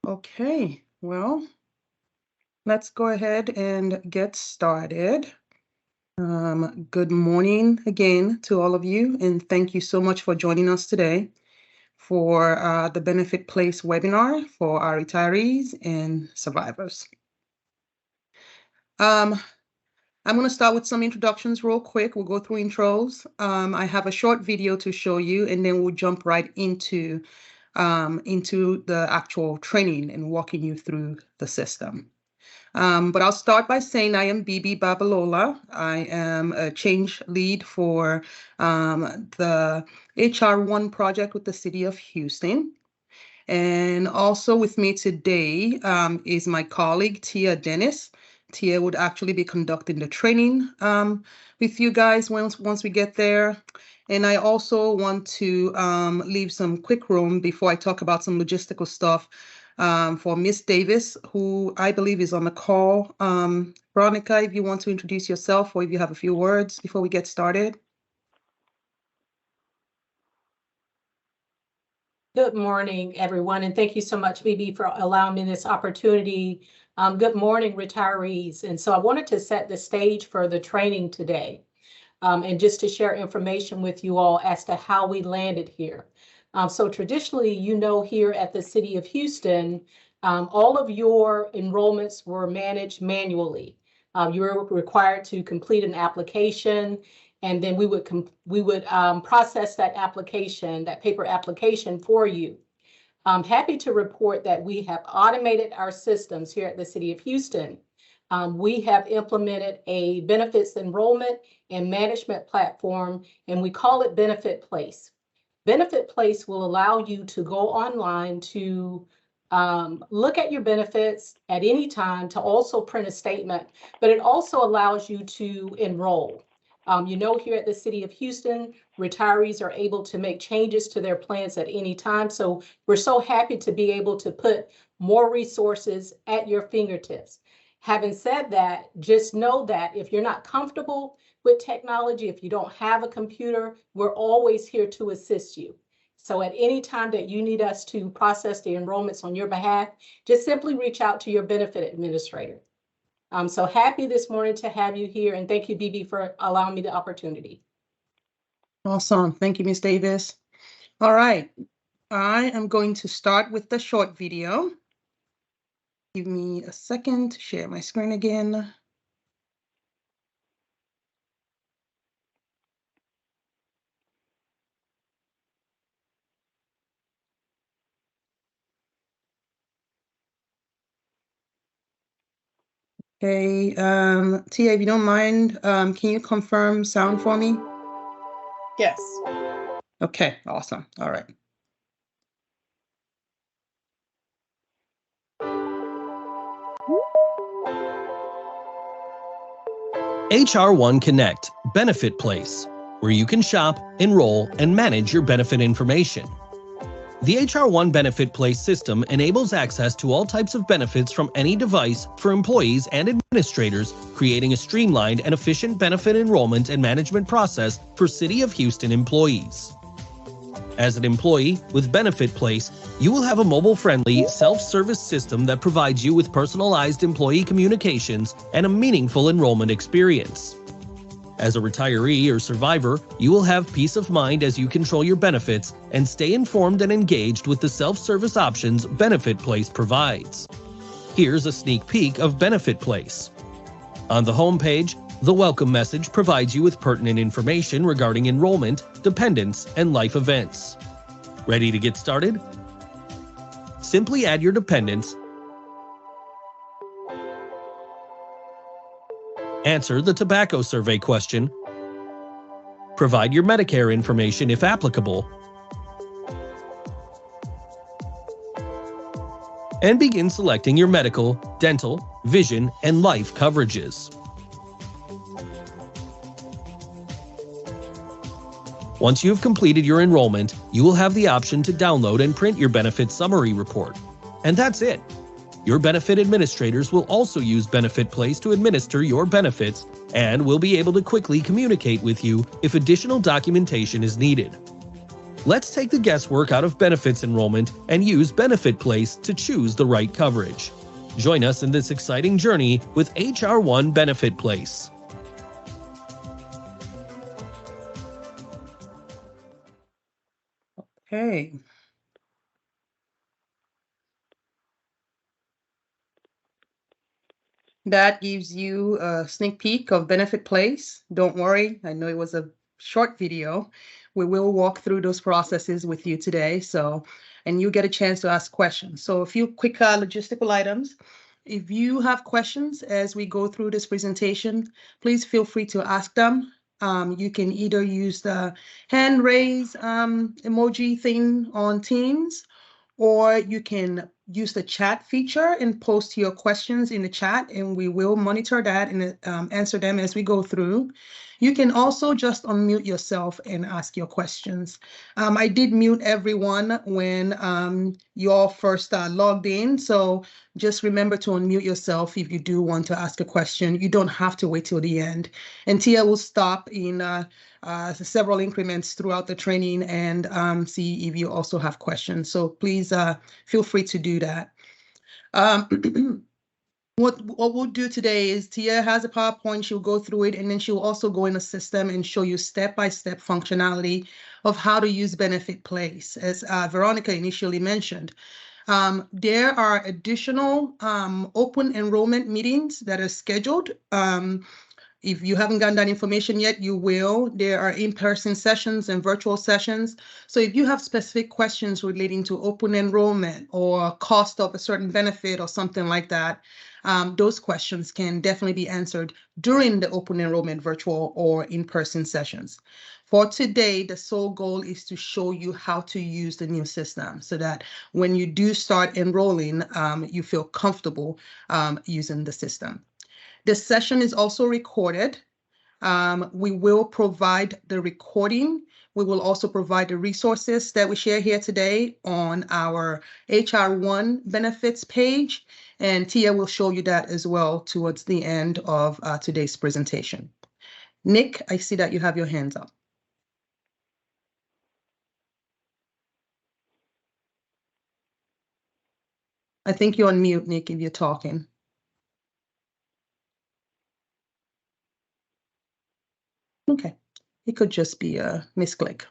Okay, well, let's go ahead and get started. Good morning again to all of you, and thank you so much for joining us today for the Benefitplace webinar for our retirees and survivors. I'm going to start with some introductions real quick. We'll go through intros. I have a short video to show you, and then we'll jump right into the actual training and walking you through the system. But I'll start by saying I am Bibi Babalola. I am a change lead for the HR1 project with the City of Houston. And also with me today is my colleague, Tia Dennis. Tia would actually be conducting the training with you guys once we get there. And I also want to leave some quick room before I talk about some logistical stuff for Miss Davis, who I believe is on the call. Veronica, if you want to introduce yourself or if you have a few words before we get started. Good morning, everyone, and thank you so much, Bibi, for allowing me this opportunity. Good morning, retirees. And so I wanted to set the stage for the training today and just to share information with you all as to how we landed here. So traditionally, here at the City of Houston, all of your enrollments were managed manually. You were required to complete an application, and then we would process that application, that paper application for you. I'm happy to report that we have automated our systems here at the City of Houston. We have implemented a benefits enrollment and management platform, and we call it Benefitplace. Benefitplace will allow you to go online to look at your benefits at any time, to also print a statement, but it also allows you to enroll. Here at the City of Houston, retirees are able to make changes to their plans at any time. So we're so happy to be able to put more resources at your fingertips. Having said that, just know that if you're not comfortable with technology, if you don't have a computer, we're always here to assist you. So at any time that you need us to process the enrollments on your behalf, just simply reach out to your benefit administrator. I'm so happy this morning to have you here, and thank you, Bibi, for allowing me the opportunity. Awesome. Thank you, Ms. Davis. All right. I am going to start with the short video. Give me a second to share my screen again. Okay, Tia, if you don't mind, can you confirm sound for me? Yes. Okay, awesome. All right. HR1 Connect, Benefitplace, where you can shop, enroll, and manage your benefit information. The HR1 Benefitplace system enables access to all types of benefits from any device for employees and administrators, creating a streamlined and efficient benefit enrollment and management process for City of Houston employees. As an employee with Benefitplace, you will have a mobile-friendly, self-service system that provides you with personalized employee communications and a meaningful enrollment experience. As a retiree or survivor, you will have peace of mind as you control your benefits and stay informed and engaged with the self-service options Benefitplace provides. Here's a sneak peek of Benefitplace. On the homepage, the welcome message provides you with pertinent information regarding enrollment, dependents, and life events. Ready to get started? Simply add your dependents, answer the tobacco survey question, provide your Medicare information if applicable, and begin selecting your medical, dental, vision, and life coverages. Once you have completed your enrollment, you will have the option to download and print your benefit summary report. And that's it. Your benefit administrators will also use Benefitplace to administer your benefits and will be able to quickly communicate with you if additional documentation is needed. Let's take the guesswork out of benefits enrollment and use Benefitplace to choose the right coverage. Join us in this exciting journey with HR1 Benefitplace. Okay. That gives you a sneak peek of Benefitplace. Don't worry, I know it was a short video. We will walk through those processes with you today. And you get a chance to ask questions. So a few quick logistical items. If you have questions as we go through this presentation, please feel free to ask them. You can either use the hand raise emoji thing on Teams, or you can use the chat feature and post your questions in the chat, and we will monitor that and answer them as we go through. You can also just unmute yourself and ask your questions. I did mute everyone when you all first logged in, so just remember to unmute yourself if you do want to ask a question. You don't have to wait till the end. And Tia will stop in several increments throughout the training and see if you also have questions. So please feel free to do that. What we'll do today is Tia has a PowerPoint, she'll go through it, and then she'll also go in the system and show you step-by-step functionality of how to use Benefitplace, as Veronica initially mentioned. There are additional open enrollment meetings that are scheduled. If you haven't gotten that information yet, you will. There are in-person sessions and virtual sessions. So if you have specific questions relating to open enrollment or cost of a certain benefit or something like that, those questions can definitely be answered during the open enrollment virtual or in-person sessions. For today, the sole goal is to show you how to use the new system so that when you do start enrolling, you feel comfortable using the system. This session is also recorded. We will provide the recording. We will also provide the resources that we share here today on our HR1 benefits page, and Tia will show you that as well towards the end of today's presentation. Nick, I see that you have your hands up. I think you're on mute, Nick, if you're talking. Okay, it could just be a misclick.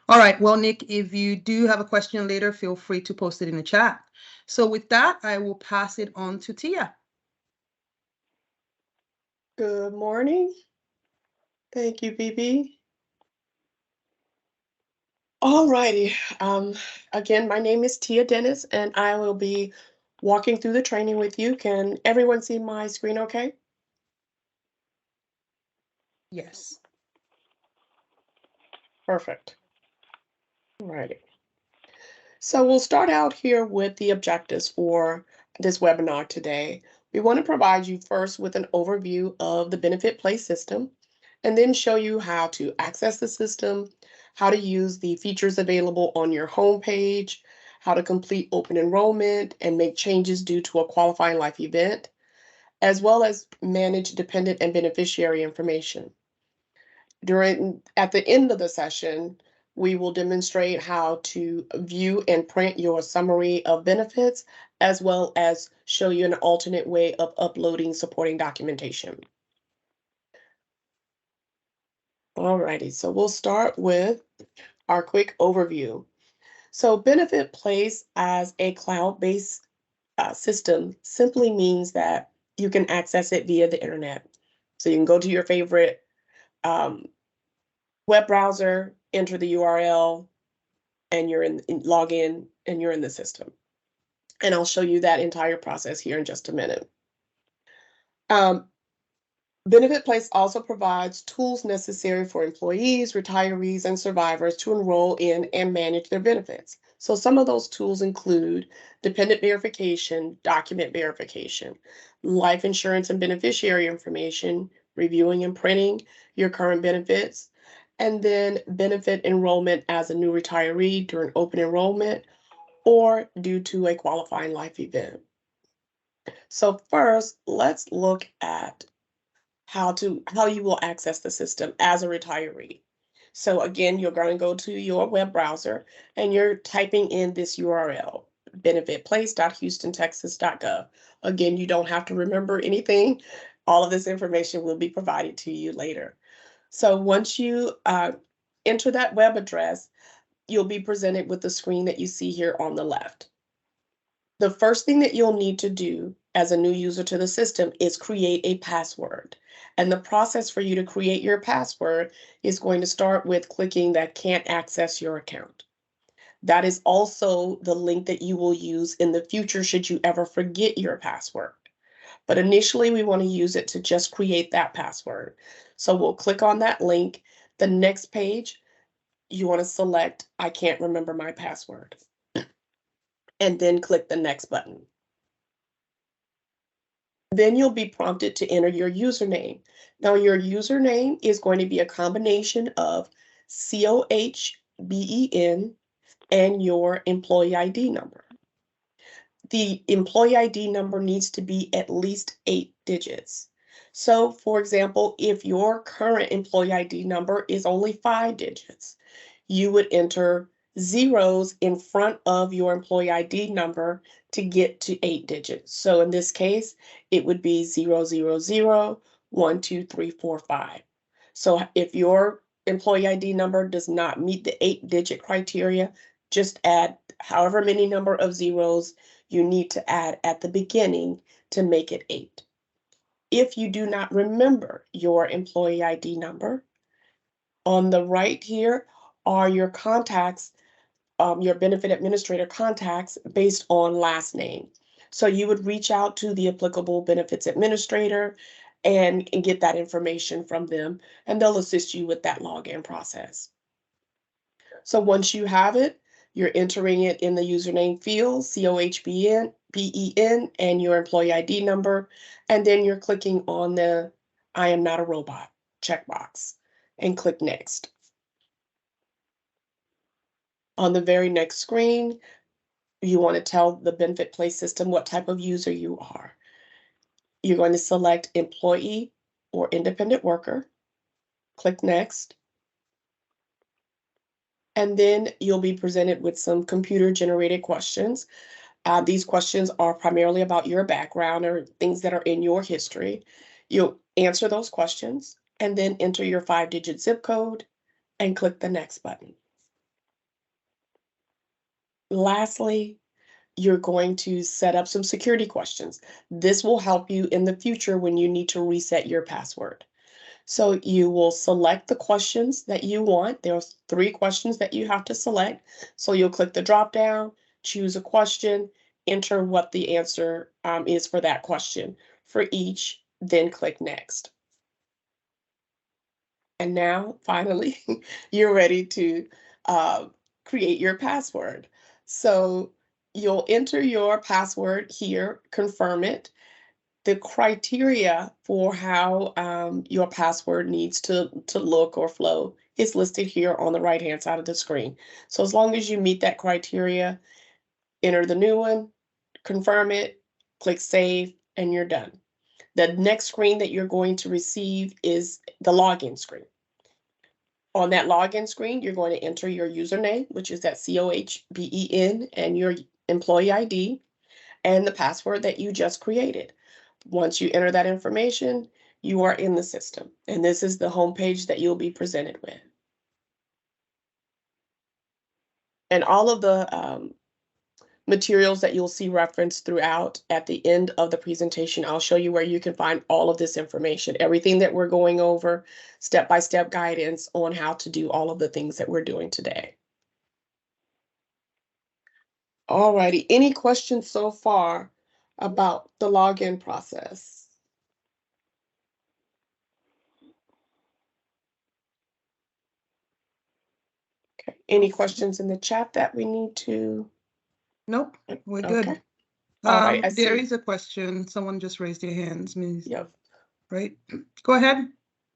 All right, well, Nick, if you do have a question later, feel free to post it in the chat. So with that, I will pass it on to Tia. Good morning. Thank you, BB. All righty. Again, my name is Tia Dennis, and I will be walking through the training with you. Can everyone see my screen okay? Yes. Perfect. All righty. So we'll start out here with the objectives for this webinar today. We want to provide you first with an overview of the Benefitplace system, and then show you how to access the system, how to use the features available on your homepage, how to complete open enrollment and make changes due to a qualifying life event, as well as manage dependent and beneficiary information. At the end of the session, we will demonstrate how to view and print your summary of benefits, as well as show you an alternate way of uploading supporting documentation. Alrighty, so we'll start with our quick overview. So Benefitplace as a cloud-based system simply means that you can access it via the internet. So you can go to your favorite web browser, enter the URL, and you're log in, and you're in the system. And I'll show you that entire process here in just a minute. Benefitplace also provides tools necessary for employees, retirees, and survivors to enroll in and manage their benefits. So some of those tools include dependent verification, document verification, life insurance and beneficiary information, reviewing and printing your current benefits, and then benefit enrollment as a new retiree during open enrollment or due to a qualifying life event. So first, let's look at how you will access the system as a retiree. So again, you're going to go to your web browser and you're typing in this URL, benefitplace.houstontexas.gov. Again, you don't have to remember anything. All of this information will be provided to you later. So once you enter that web address, you'll be presented with the screen that you see here on the left. The first thing that you'll need to do as a new user to the system is create a password. And the process for you to create your password is going to start with clicking that can't access your account. That is also the link that you will use in the future should you ever forget your password. But initially we want to use it to just create that password. So we'll click on that link. The next page, you want to select, I can't remember my password, and then click the next button. Then you'll be prompted to enter your username. Now your username is going to be a combination of COH-BEN and your employee ID number. The employee ID number needs to be at least 8 digits. So for example, if your current employee ID number is only 5 digits, you would enter zeros in front of your employee ID number to get to 8 digits. So in this case, it would be 000123455. So if your employee ID number does not meet the 8-digit criteria, just add however many number of zeros you need to add at the beginning to make it 8. If you do not remember your employee ID number, on the right here are your contacts, your benefit administrator contacts based on last name. So you would reach out to the applicable benefits administrator and get that information from them, and they'll assist you with that login process. So once you have it, you're entering it in the username field, COH-BEN, and your employee ID number, and then you're clicking on the I am not a robot checkbox and click next. On the very next screen, you want to tell the Benefitplace system what type of user you are. You're going to select employee or independent worker, click next, and then you'll be presented with some computer-generated questions. These questions are primarily about your background or things that are in your history. You'll answer those questions and then enter your 5-digit zip code and click the next button. Lastly, you're going to set up some security questions. This will help you in the future when you need to reset your password. So you will select the questions that you want. There's 3 questions that you have to select. So you'll click the drop down, choose a question, enter what the answer is for that question for each, then click next. And now, finally, you're ready to create your password. So you'll enter your password here, confirm it. The criteria for how your password needs to look or flow is listed here on the right-hand side of the screen. So as long as you meet that criteria, enter the new one, confirm it, click save, and you're done. The next screen that you're going to receive is the login screen. On that login screen, you're going to enter your username, which is that COH-BEN, and your employee ID, and the password that you just created. Once you enter that information, you are in the system, and this is the homepage that you'll be presented with. And all of the materials that you'll see referenced throughout at the end of the presentation, I'll show you where you can find all of this information, everything that we're going over, step-by-step guidance on how to do all of the things that we're doing today. All righty, any questions so far about the login process? Okay, any questions in the chat that we need to? Nope, we're good. Okay. All right, I There see. is a question. Someone just raised their hands, Ms. Yep. Right? Go ahead.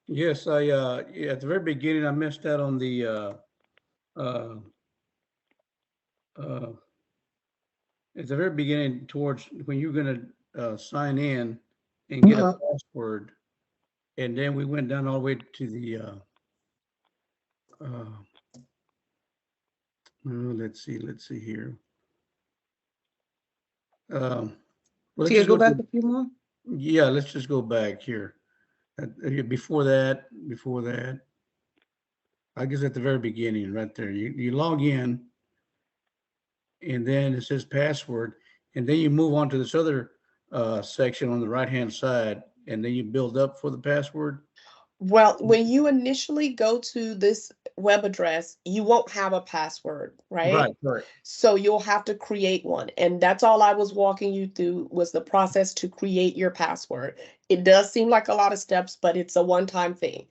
Yes, I at the very beginning, I missed out on the at the very beginning towards when you're gonna sign in and get a password, and then we went down all the way to the let's see here. Let's Tia, just go go back to, a few more. yeah, let's just go back here. Before that, I guess at the very beginning, right there, you log in, and then it says password, and then you move on to this other section on the right-hand side, and then you build up for the password. Well, when you initially go to this web address, you won't have a password, right? Right. So you'll have to create one. And that's all I was walking you through was the process to create your password. It does seem like a lot of steps, but it's a one-time thing.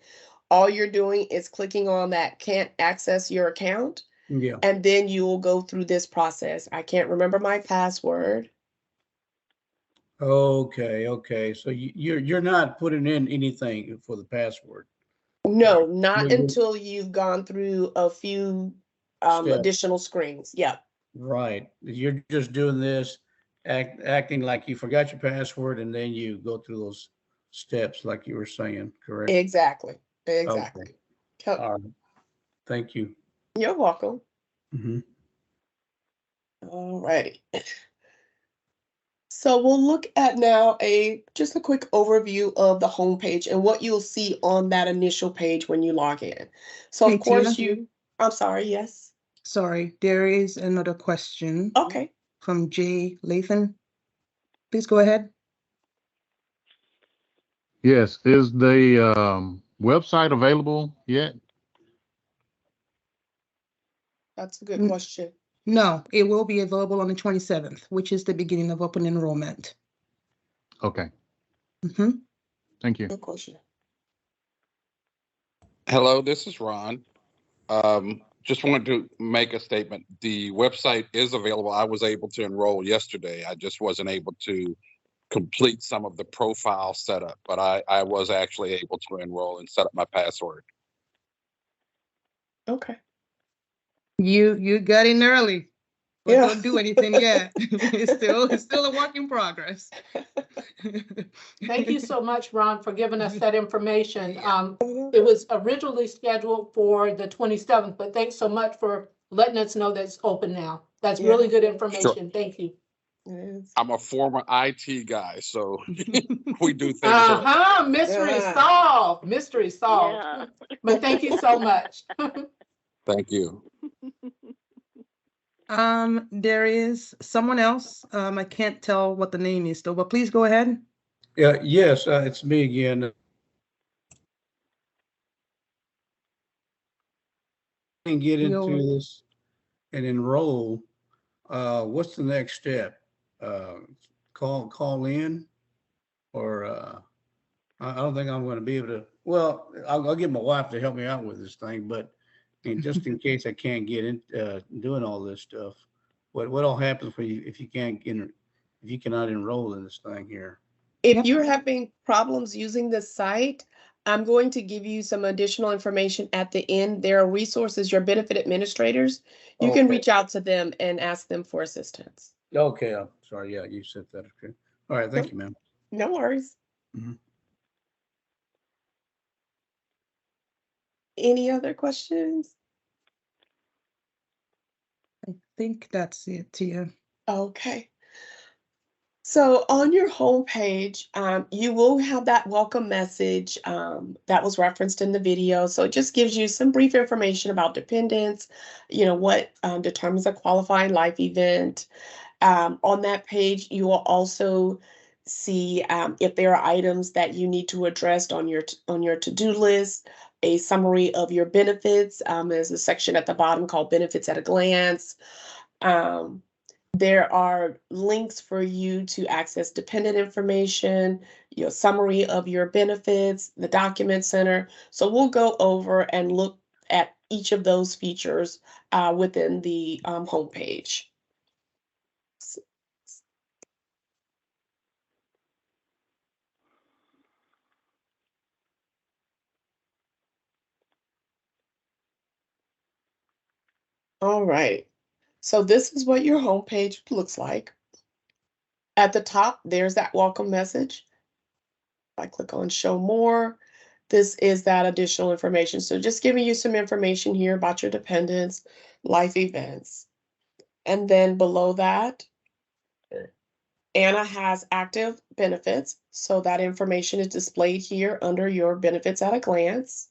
All you're doing is clicking on that can't access your account, Yeah. and then you will go through this process. I can't remember my password. Okay. So you're not putting in anything for the password. No, not You- until you've gone through a few Step. additional screens. Yeah. Right. You're just doing this, acting like you forgot your password, and then you go through those steps like you were saying, correct? Exactly. Okay. Yep. All right. Thank you. You're welcome. Mhm. All righty. So we'll look at now just a quick overview of the homepage and what you'll see on that initial page when you log in. So Hey, of course Tia. I'm sorry, yes. Sorry, there is another question Okay. from Jay Lathan. Please go ahead. Yes, is the website available yet? That's a good Mm. question. No, it will be available on the 27th, which is the beginning of open enrollment. Okay, Mm-hmm. thank you. Good question. Hello, this is Ron. Just wanted to make a statement. The website is available. I was able to enroll yesterday. I just wasn't able to complete some of the profile setup, but I was actually able to enroll and set up my password. Okay. You got in early, but Yeah. don't do anything yet. It's still a work in progress. Thank you so much, Ron, for giving us that information. It was originally scheduled for the 27th, but thanks so much for letting us know that it's open now. That's really good information. Thank you. Yes. I'm a former IT guy, so we do things. Mystery solved. Mystery solved. Yeah. But thank you so much. Thank you. There is someone else. I can't tell what the name is though, but please go ahead. Yeah. Yes. It's me again. And get into this and enroll. What's the next step? Call in, or I don't think I'm going to be able to. Well, I'll get my wife to help me out with this thing, but just in case I can't get in doing all this stuff, what all happens for you if you can't get if you cannot enroll in this thing here? If Yep. you're having problems using the site, I'm going to give you some additional information at the end. There are resources, your benefit administrators. You can Okay. reach out to them and ask them for assistance. Okay. I'm sorry. Yeah, you said that. Okay. All right. Thank you, ma'am. No worries. Mhm. Any other questions? I think that's it, Tia. Okay. So on your homepage, you will have that welcome message that was referenced in the video. So it just gives you some brief information about dependents, what determines a qualifying life event. On that page, you will also see if there are items that you need to address on your to-do list, a summary of your benefits. There's a section at the bottom called Benefits at a Glance. There are links for you to access dependent information, your summary of your benefits, the document center. So we'll go over and look at each of those features within the homepage. All right. So this is what your homepage looks like. At the top, there's that welcome message. I click on show more. This is that additional information. So just giving you some information here about your dependents, life events. And then below that, Anna has active benefits. So that information is displayed here under your benefits at a glance.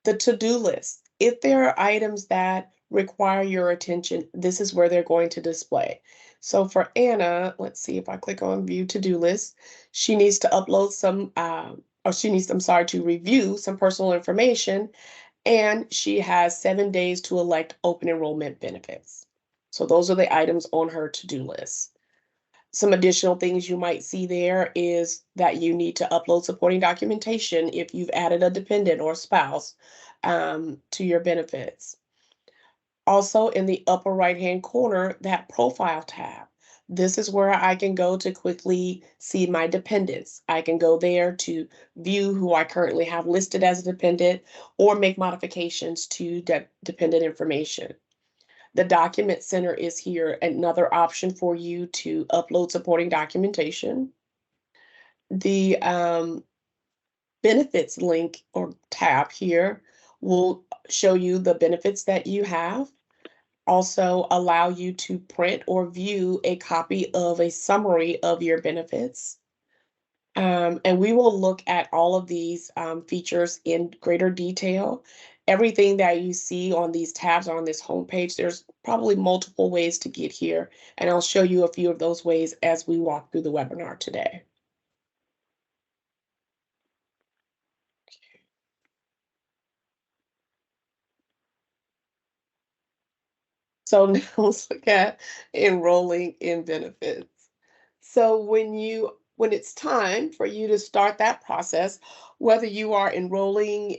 The to-do list. If there are items that require your attention, this is where they're going to display. So for Anna, let's see if I click on view to-do list, she needs to upload some, to review some personal information, and she has 7 days to elect open enrollment benefits. So those are the items on her to-do list. Some additional things you might see there is that you need to upload supporting documentation if you've added a dependent or spouse to your benefits. Also, in the upper right-hand corner, that profile tab. This is where I can go to quickly see my dependents. I can go there to view who I currently have listed as a dependent or make modifications to dependent information. The Document Center is here, another option for you to upload supporting documentation. The benefits link or tab here will show you the benefits that you have. Also allow you to print or view a copy of a summary of your benefits. And we will look at all of these features in greater detail. Everything that you see on these tabs on this homepage, there's probably multiple ways to get here, and I'll show you a few of those ways as we walk through the webinar today. So now let's look at enrolling in benefits. So when it's time for you to start that process, whether you are enrolling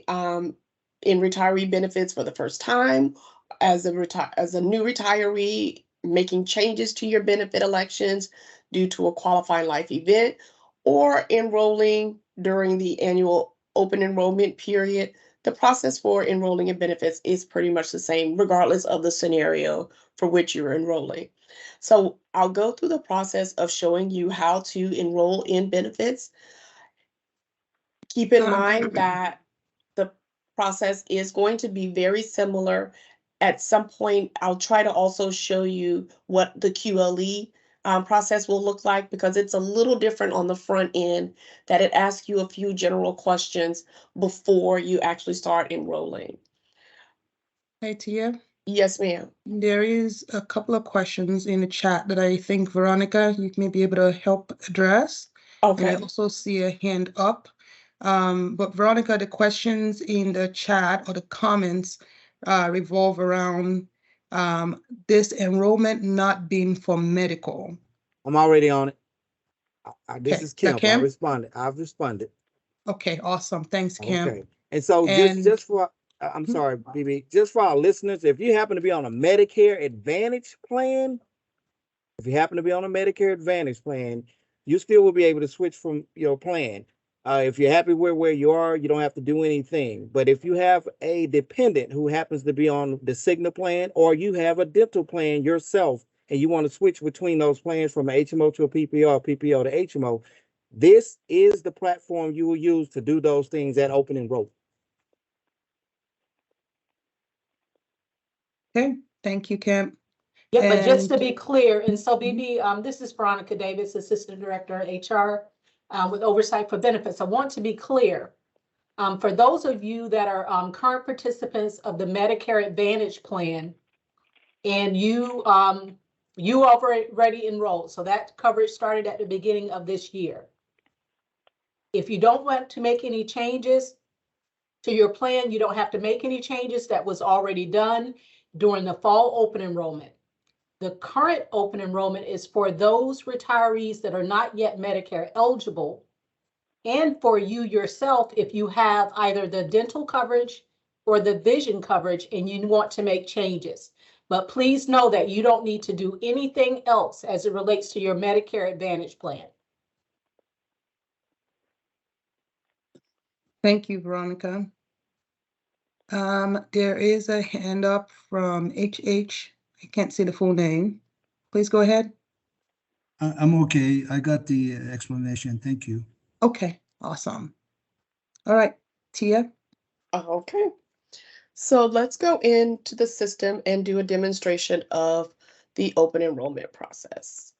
in retiree benefits for the first time, as a new retiree, making changes to your benefit elections due to a qualifying life event, or enrolling during the annual open enrollment period, the process for enrolling in benefits is pretty much the same, regardless of the scenario for which you're enrolling. So I'll go through the process of showing you how to enroll in benefits. Keep in mind that the process is going to be very similar. At some point, I'll try to also show you what the QLE process will look like, because it's a little different on the front end, that it asks you a few general questions before you actually start enrolling. Hey, Tia. Yes, ma'am. There is a couple of questions in the chat that I think, Veronica, you may be able to help address. Okay. And I also see a hand up. But Veronica, the questions in the chat or the comments revolve around this enrollment not being for medical. I'm already on it. This Okay. is Kim. Kim? I've responded. Okay, awesome. Thanks, Kim. Okay. And so just for, I'm sorry, BB, just for our listeners, if you happen to be on a Medicare Advantage plan, you still will be able to switch from your plan. If you're happy with where you are, you don't have to do anything. But if you have a dependent who happens to be on the Cigna plan, or you have a dental plan yourself, and you want to switch between those plans from an HMO to a PPO, or PPO to HMO, this is the platform you will use to do those things at open enrollment. Okay, thank you, Kim. Yeah, but just to be clear, and so BB, this is Veronica Davis, Assistant Director of HR with oversight for benefits. I want to be clear. For those of you that are current participants of the Medicare Advantage plan, and you already enrolled, so that coverage started at the beginning of this year. If you don't want to make any changes to your plan, you don't have to make any changes. That was already done during the fall open enrollment. The current open enrollment is for those retirees that are not yet Medicare eligible, and for you yourself if you have either the dental coverage or the vision coverage and you want to make changes. But please know that you don't need to do anything else as it relates to your Medicare Advantage plan. Thank you, Veronica. There is a hand up from HH. I can't see the full name. Please go ahead. I'm okay. I got the explanation. Thank you. Okay, awesome. All right, Tia. Okay. So let's go into the system and do a demonstration of the open enrollment process.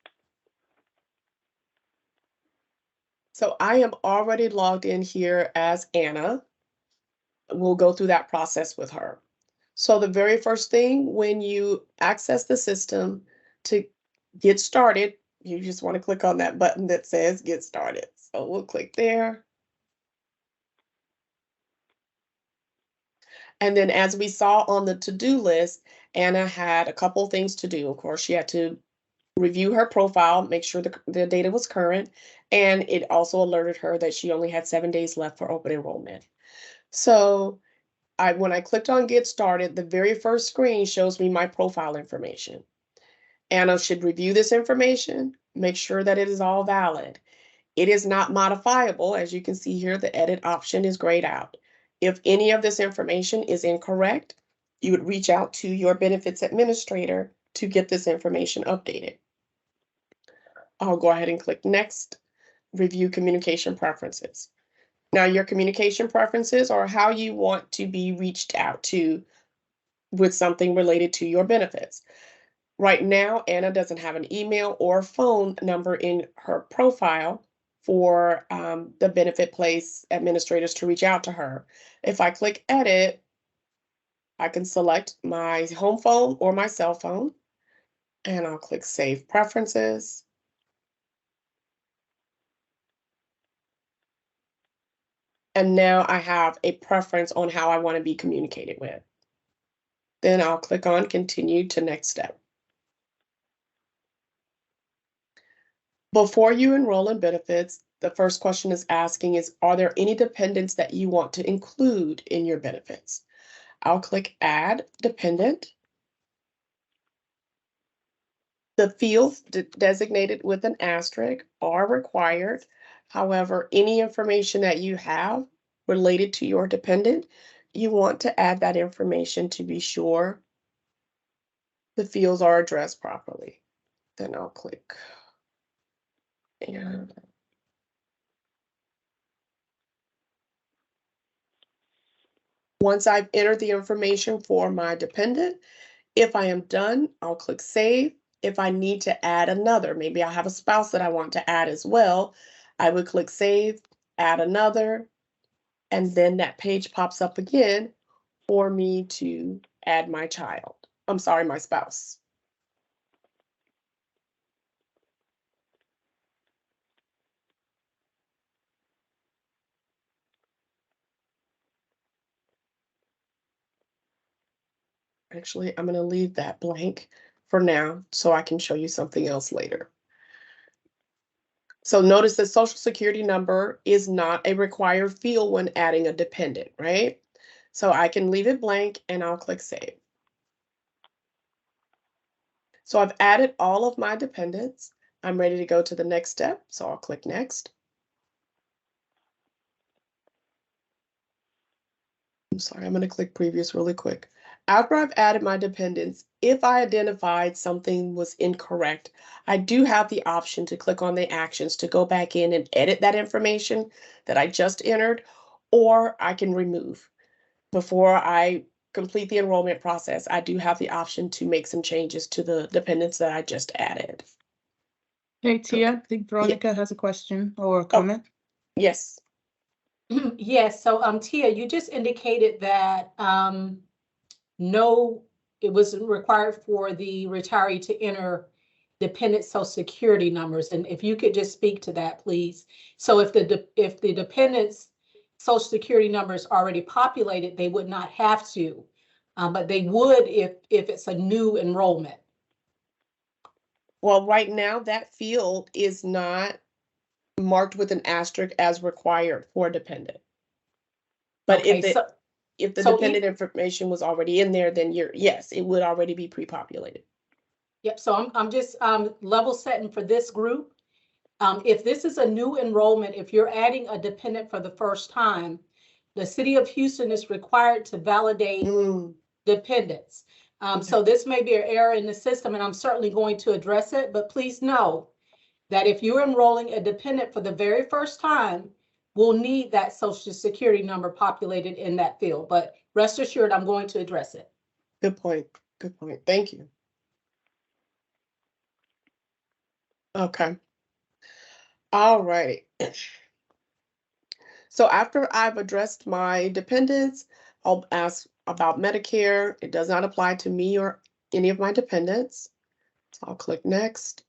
So I am already logged in here as Anna. We'll go through that process with her. So the very first thing when you access the system to get started, you just want to click on that button that says get started. So we'll click there. And then as we saw on the to-do list, Anna had a couple things to do. Of course, she had to review her profile, make sure the data was current, and it also alerted her that she only had 7 days left for open enrollment. So when I clicked on get started, the very first screen shows me my profile information. Anna should review this information, make sure that it is all valid. It is not modifiable. As you can see here, the edit option is grayed out. If any of this information is incorrect, you would reach out to your benefits administrator to get this information updated. I'll go ahead and click next, review communication preferences. Now your communication preferences are how you want to be reached out to with something related to your benefits. Right now, Anna doesn't have an email or phone number in her profile for the Benefitplace administrators to reach out to her. If I click edit, I can select my home phone or my cell phone, and I'll click save preferences. And now I have a preference on how I want to be communicated with. Then I'll click on continue to next step. Before you enroll in benefits, the first question is asking is, are there any dependents that you want to include in your benefits? I'll click add dependent. The fields designated with an asterisk are required. However, any information that you have related to your dependent, you want to add that information to be sure the fields are addressed properly. Then I'll click. And once I've entered the information for my dependent, if I am done, I'll click save. If I need to add another, maybe I have a spouse that I want to add as well, I would click save, add another, and then that page pops up again for me to add my child. I'm sorry, my spouse. Actually, I'm going to leave that blank for now so I can show you something else later. So notice that Social Security number is not a required field when adding a dependent, right? So I can leave it blank and I'll click save. So I've added all of my dependents. I'm ready to go to the next step. So I'll click next. I'm sorry, I'm going to click previous really quick. After I've added my dependents, if I identified something was incorrect, I do have the option to click on the actions to go back in and edit that information that I just entered, or I can remove. Before I complete the enrollment process, I do have the option to make some changes to the dependents that I just added. Hey, Tia, I think Veronica has a question or a comment. Yes. Yes, so Tia, you just indicated that no, it wasn't required for the retiree to enter dependent Social Security numbers, and if you could just speak to that, please. So if the dependent's Social Security number is already populated, they would not have to, but they would if it's a new enrollment. Well, right now that field is not marked with an asterisk as required for dependent. But Okay, if the dependent information was already in there, then yes, it would already be pre-populated. Yep, so I'm just level setting for this group. If this is a new enrollment, if you're adding a dependent for the first time, the city of Houston is required to validate dependents. So this may be an error in the system, and I'm certainly going to address it, but please know that if you're enrolling a dependent for the very first time, we'll need that social security number populated in that field, but rest assured, I'm going to address it. Good point. Good point. Thank you. Okay. All righty. So after I've addressed my dependents, I'll ask about Medicare. It does not apply to me or any of my dependents. So I'll click next.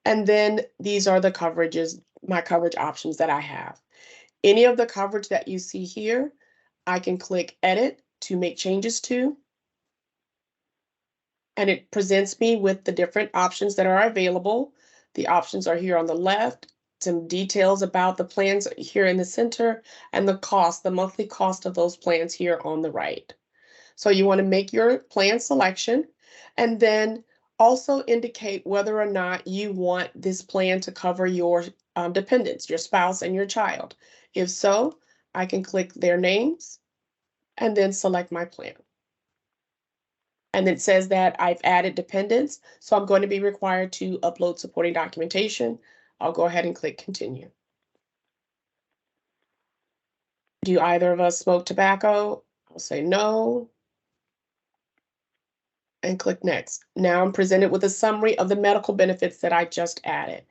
And then these are the coverages, my coverage options that I have. Any of the coverage that you see here, I can click edit to make changes to. And it presents me with the different options that are available. The options are here on the left, some details about the plans here in the center, and the cost, the monthly cost of those plans here on the right. So you want to make your plan selection and then also indicate whether or not you want this plan to cover your dependents, your spouse and your child. If so, I can click their names and then select my plan. And it says that I've added dependents, so I'm going to be required to upload supporting documentation. I'll go ahead and click continue. Do either of us smoke tobacco? I'll say no. And click next. Now I'm presented with a summary of the medical benefits that I just added,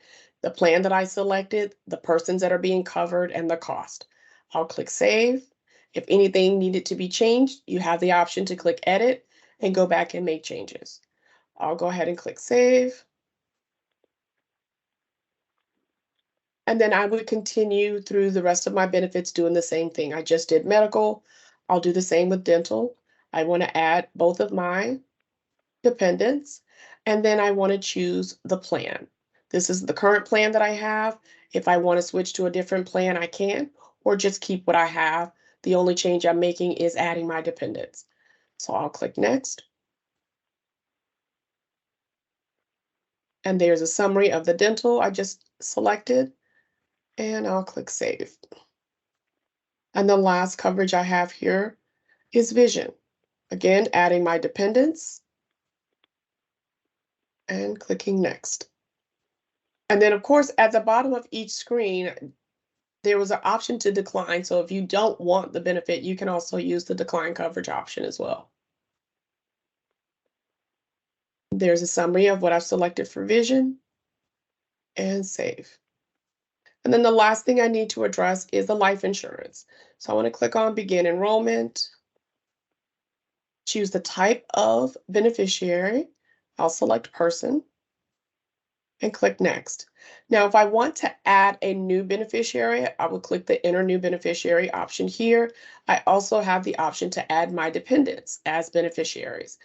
the plan that I selected, the persons that are being covered, and the cost. I'll click save. If anything needed to be changed, you have the option to click edit and go back and make changes. I'll go ahead and click save. And then I would continue through the rest of my benefits doing the same thing. I just did medical. I'll do the same with dental. I want to add both of my dependents, and then I want to choose the plan. This is the current plan that I have. If I want to switch to a different plan, I can, or just keep what I have. The only change I'm making is adding my dependents. So I'll click next. And there's a summary of the dental I just selected, and I'll click save. And the last coverage I have here is vision. Again, adding my dependents and clicking next. And then of course, at the bottom of each screen, there was an option to decline. So if you don't want the benefit, you can also use the decline coverage option as well. There's a summary of what I've selected for vision and save. And then the last thing I need to address is the life insurance. So I want to click on begin enrollment, choose the type of beneficiary. I'll select person and click next. Now, if I want to add a new beneficiary, I will click the enter new beneficiary option here. I also have the option to add my dependents as beneficiaries.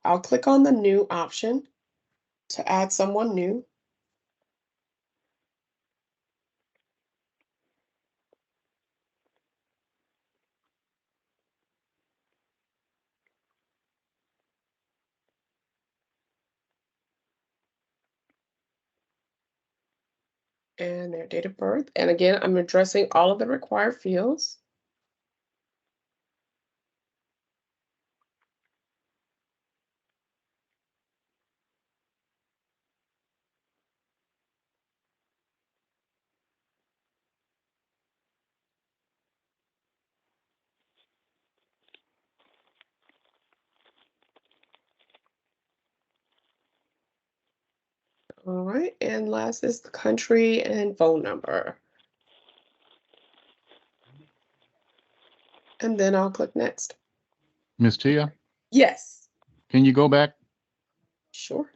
I'll click on the new option to add someone new. And their date of birth. And again, I'm addressing all of the required fields. All right, and last is the country and phone number. And then I'll click next. Ms. Tia, Yes, can you go back? sure.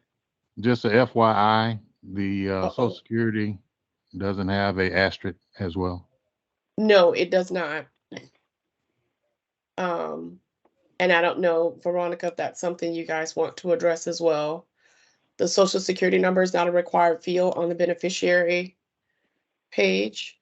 Just a FYI, the Social Uh-oh. Security doesn't have a asterisk as well. No, it does not. And I don't know, Veronica, if that's something you guys want to address as well. The Social Security number is not a required field on the beneficiary page.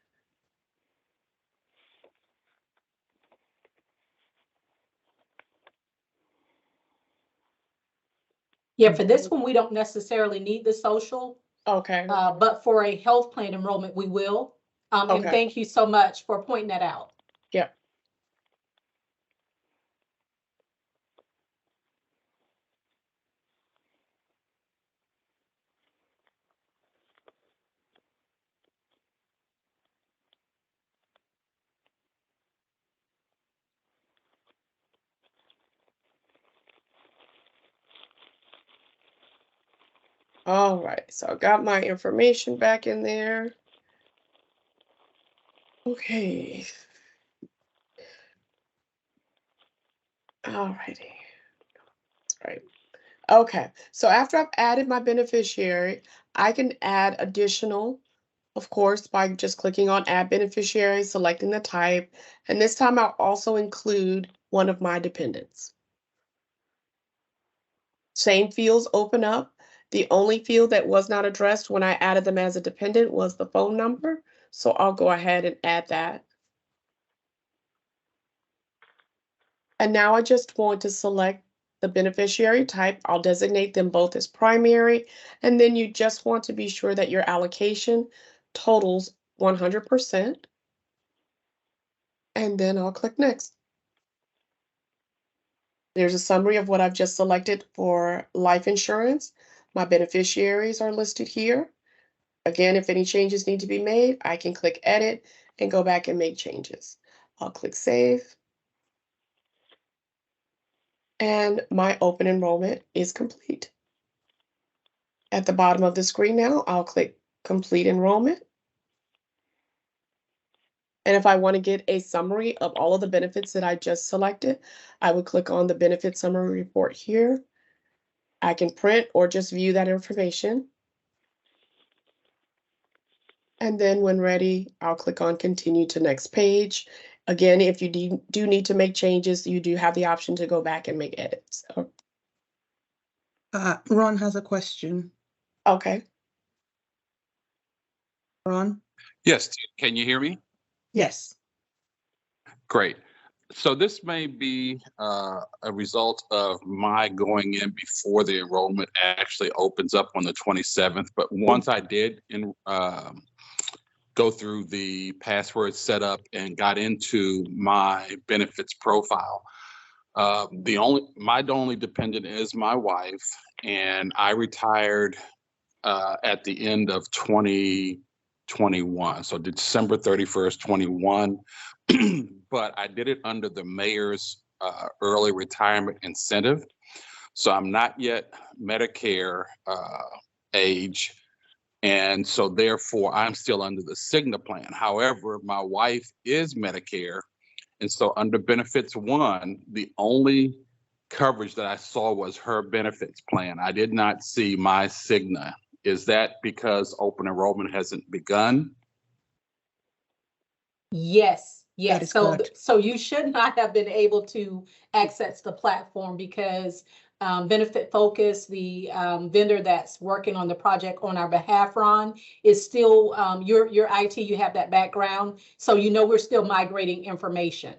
Yeah, for this one, we don't necessarily need the social, Okay, but for a health plan enrollment, we will. And Okay. thank you so much for pointing that out. yep. All right, so I got my information back in there. Okay. All righty. That's right. Okay, so after I've added my beneficiary, I can add additional, of course, by just clicking on Add Beneficiary, selecting the type, and this time I'll also include one of my dependents. Same fields open up. The only field that was not addressed when I added them as a dependent was the phone number, so I'll go ahead and add that. And now I just want to select the beneficiary type. I'll designate them both as primary, and then you just want to be sure that your allocation totals 100%. And then I'll click Next. There's a summary of what I've just selected for life insurance. My beneficiaries are listed here. Again, if any changes need to be made, I can click Edit and go back and make changes. I'll click Save. And my open enrollment is complete. At the bottom of the screen now, I'll click Complete Enrollment. And if I want to get a summary of all of the benefits that I just selected, I would click on the Benefit Summary Report here. I can print or just view that information. And then when ready, I'll click on Continue to Next Page. Again, if you do need to make changes, you do have the option to go back and make edits. Ron has a question. Okay. Ron? Yes, can you hear me? Yes. Great. So this may be a result of my going in before the enrollment actually opens up on the 27th. But once I did go through the password setup and got into my benefits profile, my only dependent is my wife, and I retired at the end of 2021, so December 31st, 21. But I did it under the mayor's early retirement incentive. So I'm not yet Medicare age. And so therefore I'm still under the Cigna plan. However, my wife is Medicare. And so under benefits one, the only coverage that I saw was her benefits plan. I did not see my Cigna. Is that because open enrollment hasn't begun? Yes, That yes. is So, correct. so you should not have been able to access the platform because Benefit Focus, the vendor that's working on the project on our behalf, Ron, is still your IT. You have that background, so you know we're still migrating information.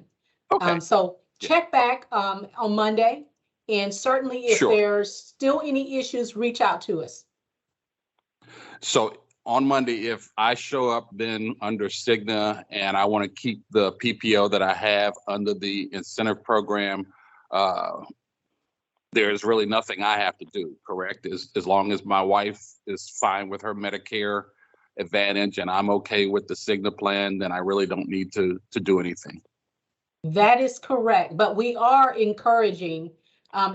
Okay. So check back on Monday, and certainly if Sure. there's still any issues, reach out to us. So on Monday, if I show up then under Cigna and I want to keep the PPO that I have under the incentive program, there's really nothing I have to do, correct? As long as my wife is fine with her Medicare Advantage and I'm okay with the Cigna plan, then I really don't need to do anything. That is correct, but we are encouraging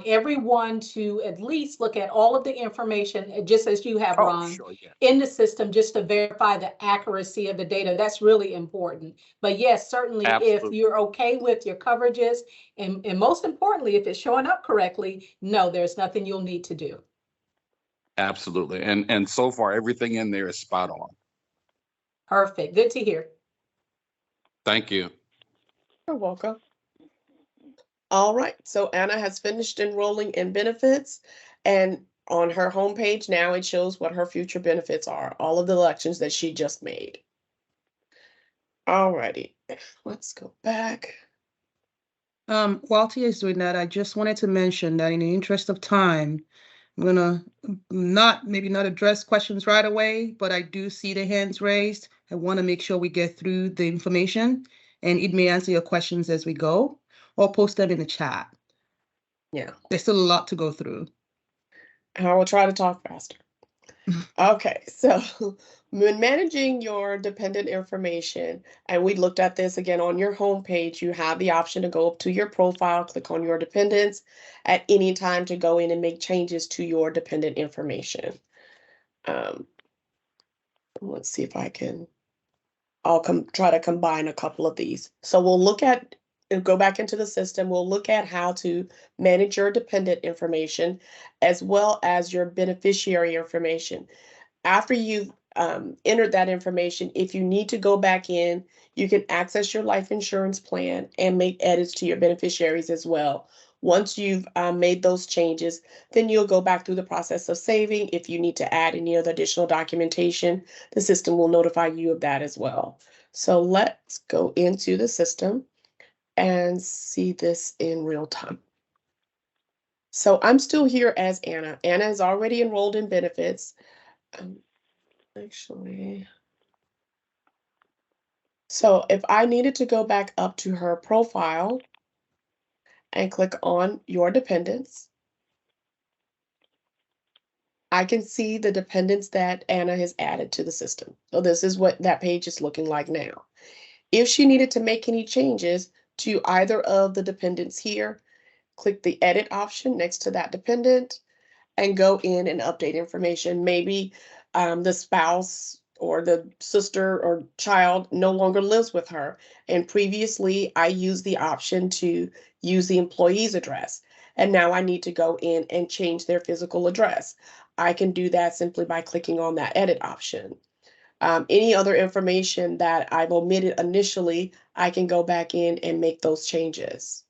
everyone to at least look at all of the information, just as you have, Ron, Sure, yeah. in the system, just to verify the accuracy of the data. That's really important. But yes, certainly if Absolutely. you're okay with your coverages, and most importantly, if it's showing up correctly, no, there's nothing you'll need to do. Absolutely. And so far, everything in there is spot on. Perfect. Good to hear. Thank you. You're welcome. All right, so Anna has finished enrolling in benefits, and on her homepage now it shows what her future benefits are, all of the elections that she just made. All righty, let's go back. While Tia is doing that, I just wanted to mention that in the interest of time, I'm gonna maybe not address questions right away, but I do see the hands raised. I want to make sure we get through the information, and it may answer your questions as we go, or post them in the chat. Yeah, There's still a lot to go through. I will try to talk faster. Okay, so when managing your dependent information, and we looked at this again on your homepage, you have the option to go up to your profile, click on your dependents at any time to go in and make changes to your dependent information. Let's see if I can, I'll try to combine a couple of these. So we'll look at, and go back into the system, we'll look at how to manage your dependent information as well as your beneficiary information. After you've entered that information, if you need to go back in, you can access your life insurance plan and make edits to your beneficiaries as well. Once you've made those changes, then you'll go back through the process of saving. If you need to add any other additional documentation, the system will notify you of that as well. So let's go into the system and see this in real time. So I'm still here as Anna. Anna is already enrolled in benefits. Actually, so if I needed to go back up to her profile and click on your dependents, I can see the dependents that Anna has added to the system. So this is what that page is looking like now. If she needed to make any changes to either of the dependents here, click the edit option next to that dependent and go in and update information. Maybe the spouse or the sister or child no longer lives with her. And previously I used the option to use the employee's address. And now I need to go in and change their physical address. I can do that simply by clicking on that edit option. Any other information that I've omitted initially, I can go back in and make those changes.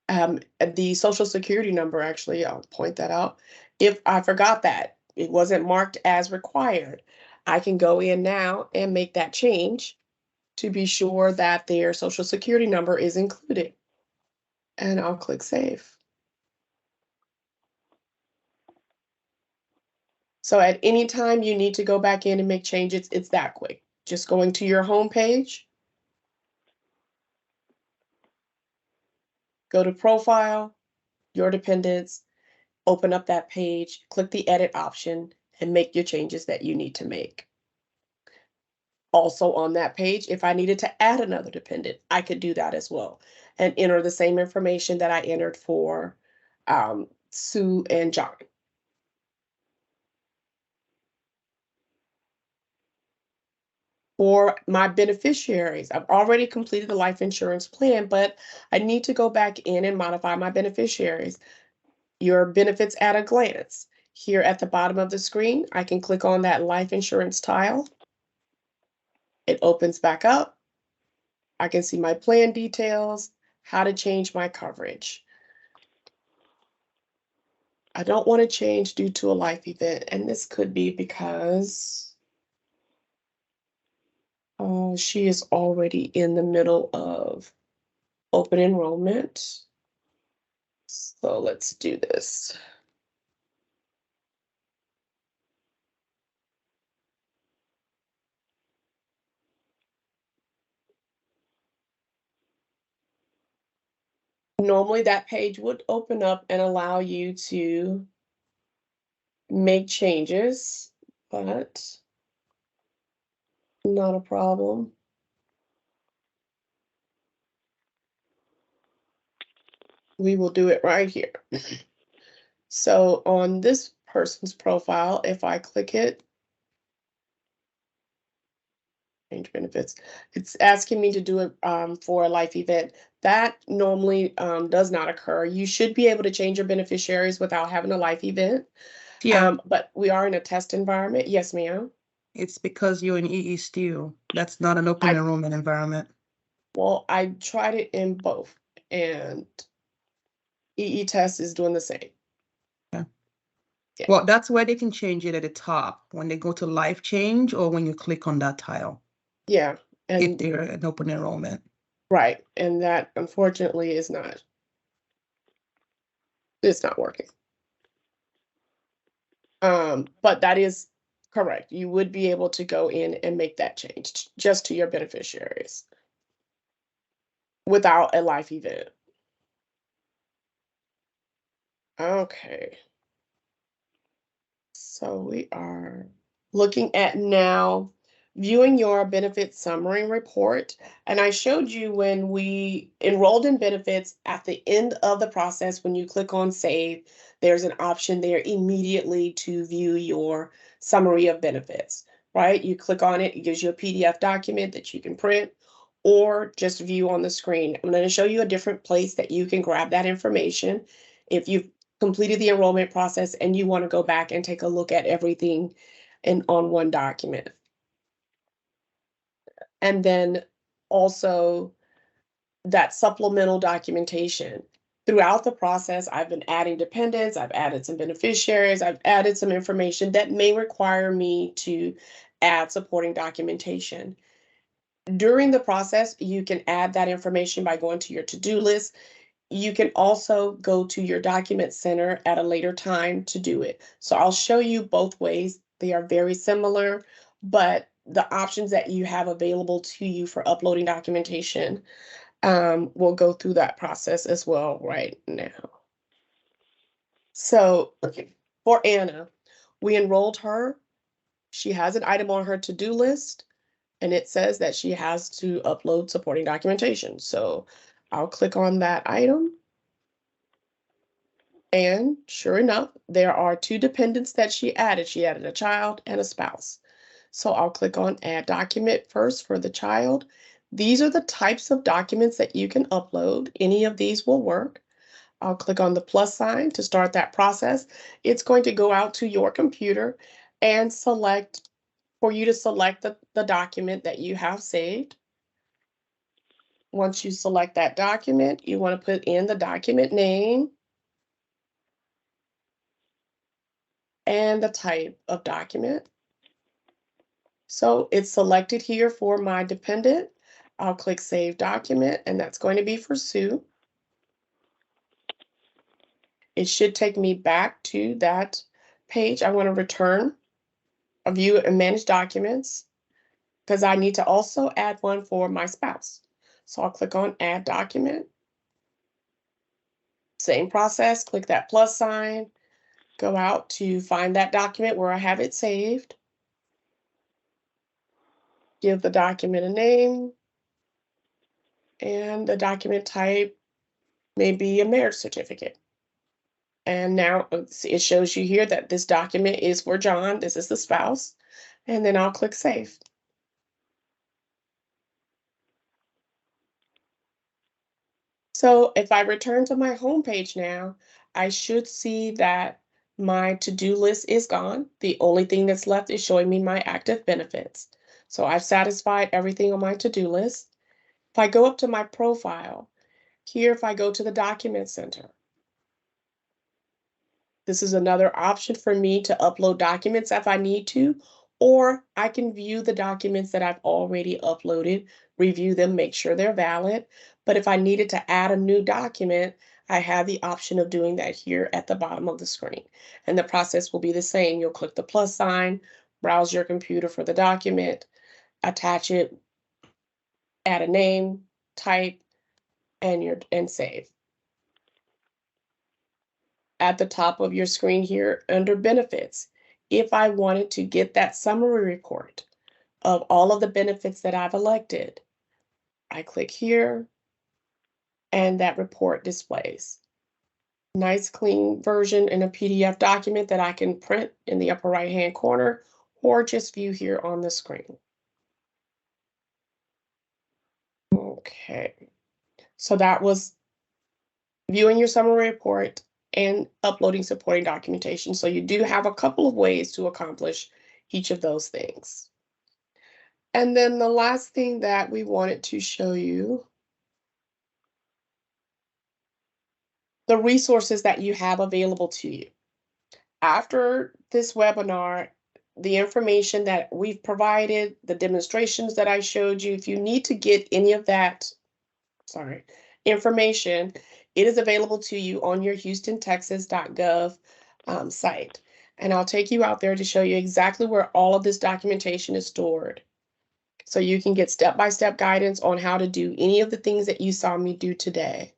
The social security number, actually, I'll point that out. If I forgot that, it wasn't marked as required, I can go in now and make that change to be sure that their social security number is included. And I'll click save. So at any time you need to go back in and make changes, it's that quick. Just going to your home page, go to profile, your dependents, open up that page, click the edit option, and make your changes that you need to make. Also on that page, if I needed to add another dependent, I could do that as well and enter the same information that I entered for Sue and John. For my beneficiaries, I've already completed the life insurance plan, but I need to go back in and modify my beneficiaries. Your benefits at a glance. Here at the bottom of the screen, I can click on that life insurance tile. It opens back up. I can see my plan details, how to change my coverage. I don't want to change due to a life event, and this could be because she is already in the middle of open enrollment. So let's do this. Normally that page would open up and allow you to make changes, but not a problem. We will do it right here. So on this person's profile, if I click it, change benefits, it's asking me to do it for a life event. That normally does not occur. You should be able to change your beneficiaries without having a life event. Yeah, But we are in a test environment. Yes, ma'am. it's because you're in EE still. That's not an open enrollment environment. Well, I tried it in both, and EE test is doing the same. Yeah. Yeah. Well, that's where they can change it at the top when they go to life change or when you click on that tile. Yeah. If And they're an open enrollment. right. And that unfortunately is not, it's not working. But that is correct. You would be able to go in and make that change just to your beneficiaries without a life event. Okay. So we are looking at now Viewing your benefit summary report. And I showed you when we enrolled in benefits at the end of the process, when you click on save, there's an option there immediately to view your summary of benefits, right? You click on it, it gives you a PDF document that you can print or just view on the screen. I'm going to show you a different place that you can grab that information if you've completed the enrollment process and you want to go back and take a look at everything on one document. And then also that supplemental documentation. Throughout the process, I've been adding dependents, I've added some beneficiaries, I've added some information that may require me to add supporting documentation. During the process, you can add that information by going to your to-do list. You can also go to your document center at a later time to do it. So I'll show you both ways. They are very similar, but the options that you have available to you for uploading documentation, we'll go through that process as well right now. So, okay, for Anna, we enrolled her. She has an item on her to-do list, and it says that she has to upload supporting documentation. So I'll click on that item. And sure enough, there are two dependents that she added. She added a child and a spouse. So I'll click on Add Document first for the child. These are the types of documents that you can upload. Any of these will work. I'll click on the plus sign to start that process. It's going to go out to your computer and select for you to select the document that you have saved. Once you select that document, you want to put in the document name and the type of document. So it's selected here for my dependent. I'll click Save Document, and that's going to be for Sue. It should take me back to that page. I want to return a view and manage documents because I need to also add one for my spouse. So I'll click on Add Document. Same process, click that plus sign, go out to find that document where I have it saved. Give the document a name, and the document type may be a marriage certificate. And now it shows you here that this document is for John. This is the spouse. And then I'll click Save. So if I return to my home page now, I should see that my to-do list is gone. The only thing that's left is showing me my active benefits. So I've satisfied everything on my to-do list. If I go up to my profile, here if I go to the Document Center, this is another option for me to upload documents if I need to, or I can view the documents that I've already uploaded, review them, make sure they're valid. But if I needed to add a new document, I have the option of doing that here at the bottom of the screen. And the process will be the same. You'll click the plus sign, browse your computer for the document, attach it, add a name, type, and save. At the top of your screen here under benefits, if I wanted to get that summary report of all of the benefits that I've elected, I click here and that report displays. Nice clean version in a PDF document that I can print in the upper right hand corner or just view here on the screen. Okay, so that was viewing your summary report and uploading supporting documentation. So you do have a couple of ways to accomplish each of those things. And then the last thing that we wanted to show you, the resources that you have available to you. After this webinar, the information that we've provided, the demonstrations that I showed you, if you need to get any of that, information, it is available to you on your HoustonTexas.gov site. And I'll take you out there to show you exactly where all of this documentation is stored. So you can get step-by-step guidance on how to do any of the things that you saw me do today.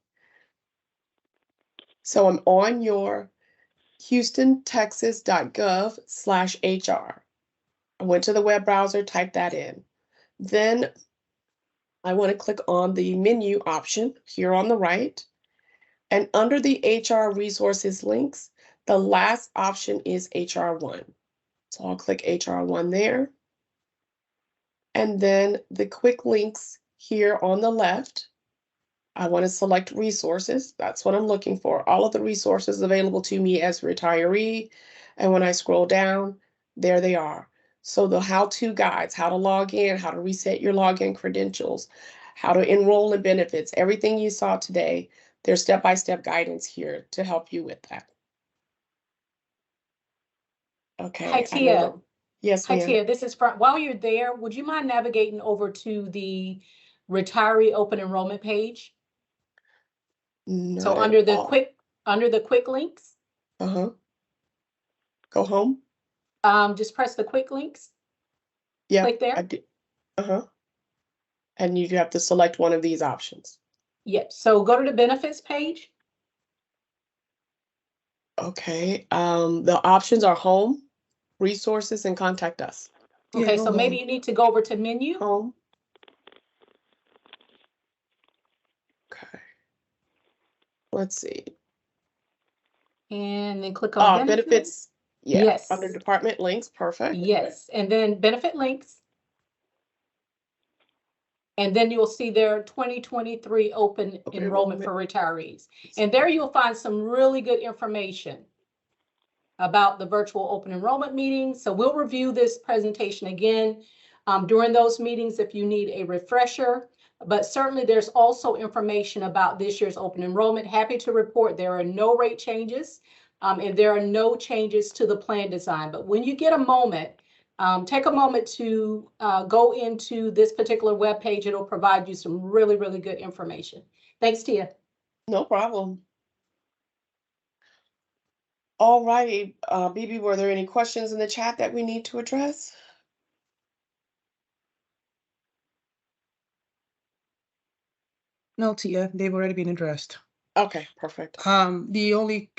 So I'm on your HoustonTexas.gov/HR. I went to the web browser, typed that in. Then I want to click on the menu option here on the right. And under the HR resources links, the last option is HR1. So I'll click HR1 there. And then the quick links here on the left, I want to select resources. That's what I'm looking for. All of the resources available to me as a retiree. And when I scroll down, there they are. So the how-to guides, how to log in, how to reset your login credentials, how to enroll in benefits, everything you saw today, there's step-by-step guidance here to help you with that. Okay. Hi, Tia. Yes, Hi, ma'am. Tia. This is while you're there, would you mind navigating over to the retiree open enrollment page? So Not under at the all. quick links, Uh-huh. Go home. just press the quick links. Yeah, Click there. I did. Uh-huh. And you have to select one of these options. Yep. So go to the benefits page. Okay. The options are home, resources, and contact us. Yeah, Okay, go so maybe home. you need to go over to menu. Home. Okay. Let's see. And then click on Benefits. Yeah. Yes. Under department links. Perfect. Yes, and then benefit links. And then you'll see their 2023 open enrollment for retirees. And there you'll find some really good information about the virtual open enrollment meetings. So we'll review this presentation again during those meetings if you need a refresher. But certainly there's also information about this year's open enrollment. Happy to report there are no rate changes and there are no changes to the plan design. But when you get a moment, take a moment to go into this particular webpage. It'll provide you some really, really good information. Thanks, Tia. No problem. All righty, BB, were there any questions in the chat that we need to address? No, Tia, they've already been addressed. Okay, perfect. The only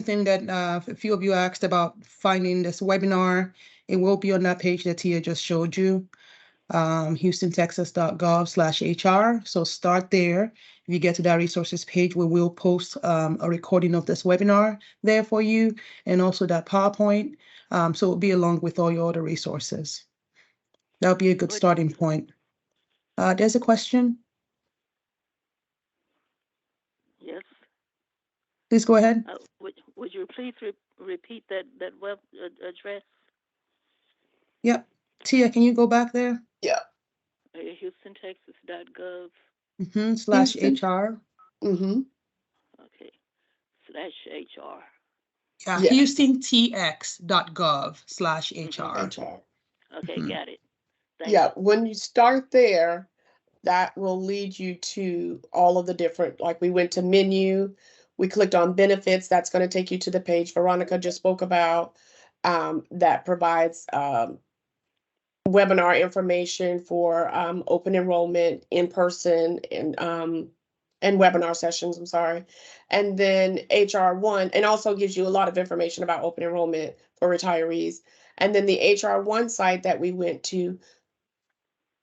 thing that a few of you asked about finding this webinar, it will be on that page that Tia just showed you, HoustonTexas.gov/HR. So start there. If you get to that resources page, we will post a recording of this webinar there for you, and also that PowerPoint. So it'll be along with all your other resources. That'll be a good starting point. There's a question. Yes. Please go ahead. Would you please repeat that web address? Yep. Tia, can you go back there? Yeah. HoustonTexas.gov. /HR. Okay. /HR. Yeah, Yes. HoustonTX.gov/HR. Okay, got it. Thank Yeah, you. when you start there, that will lead you to all of the different, like we went to menu, we clicked on benefits, that's going to take you to the page Veronica just spoke about, that provides webinar information for open enrollment in person and webinar sessions, I'm sorry. And then HR1, and also gives you a lot of information about open enrollment for retirees. And then the HR1 site that we went to,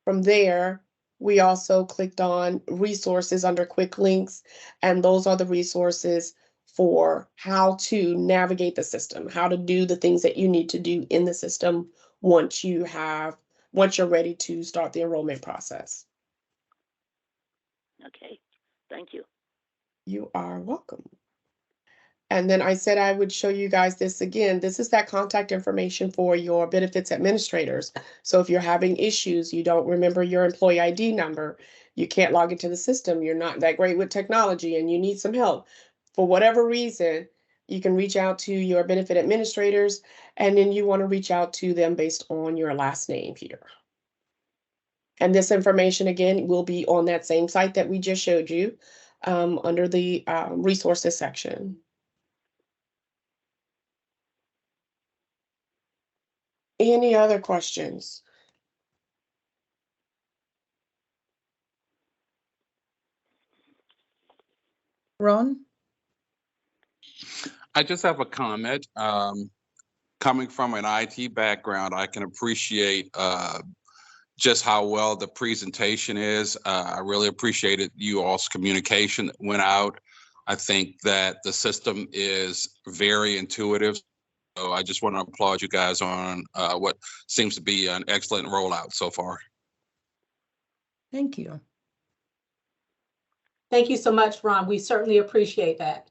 from there, we also clicked on resources under quick links, and those are the resources for how to navigate the system, how to do the things that you need to do in the system once you're ready to start the enrollment process. Okay, thank you. You are welcome. And then I said I would show you guys this again. This is that contact information for your benefits administrators. So if you're having issues, you don't remember your employee ID number, you can't log into the system, you're not that great with technology and you need some help, for whatever reason, you can reach out to your benefit administrators, and then you want to reach out to them based on your last name here. And this information, again, will be on that same site that we just showed you under the resources section. Any other questions? Ron? I just have a comment. coming from an IT background, I can appreciate just how well the presentation is. I really appreciated you all's communication that went out. I think that the system is very intuitive. So I just want to applaud you guys on what seems to be an excellent rollout so far. Thank you. Thank you so much, Ron. We certainly appreciate that.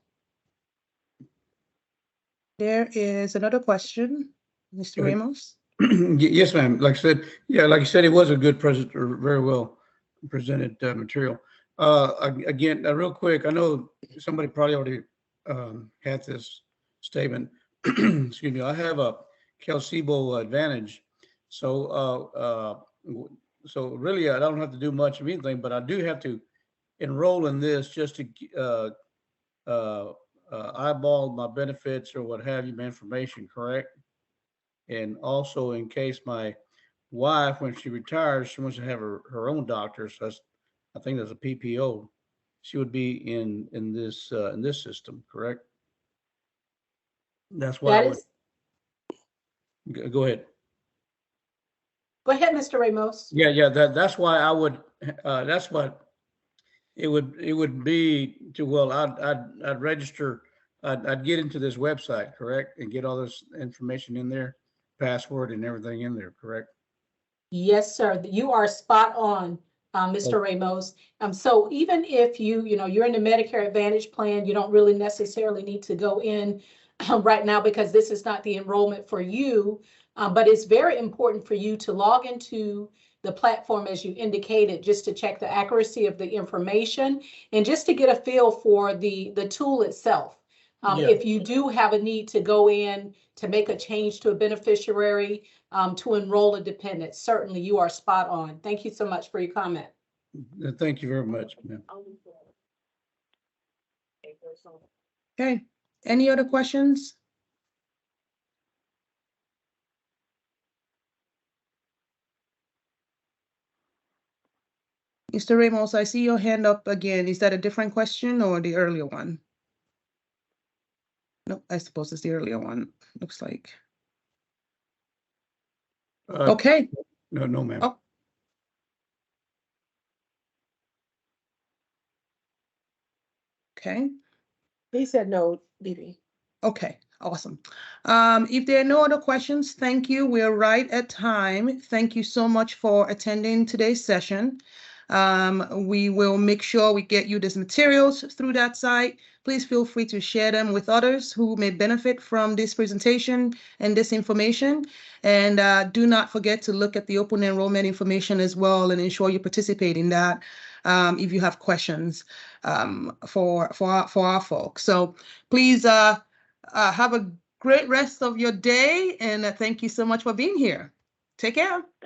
There is another question, Mr. Ramos. Yes, ma'am. Like I said, like you said, it was a good present, or very well presented material. Again, real quick, I know somebody probably already had this statement. Excuse me. I have a Calcebo Advantage, so really I don't have to do much of anything, but I do have to enroll in this just to eyeball my benefits or what have you, my information, correct? And also in case my wife, when she retires, she wants to have her own doctor. So I think there's a PPO. She would be in this system, correct? That's why That is. Go ahead. Go ahead, Mr. Ramos. Yeah. That's why I would. That's what it would be to. Well, I'd register. I'd get into this website, correct, and get all this information in there, password and everything in there, correct? Yes, sir. You are spot on, Mr. Ramos. So even if you're in the Medicare Advantage plan, you don't really necessarily need to go in right now because this is not the enrollment for you. But it's very important for you to log into the platform as you indicated, just to check the accuracy of the information and just to get a feel for the tool itself. If you do have a need to go in to make a change to a beneficiary, to enroll a dependent, certainly you are spot on. Thank you so much for your comment. Thank you very much, ma'am. Okay. Any other questions? Mr. Ramos, I see your hand up again. Is that a different question or the earlier one? No, I suppose it's the earlier one. Looks like. Okay. No, ma'am. Oh. Okay. He said no, BB. Okay, awesome. If there are no other questions, thank you. We're right at time. Thank you so much for attending today's session. We will make sure we get you these materials through that site. Please feel free to share them with others who may benefit from this presentation and this information. And do not forget to look at the open enrollment information as well and ensure you participate in that if you have questions for our folks. So please have a great rest of your day, and thank you so much for being here. Take care.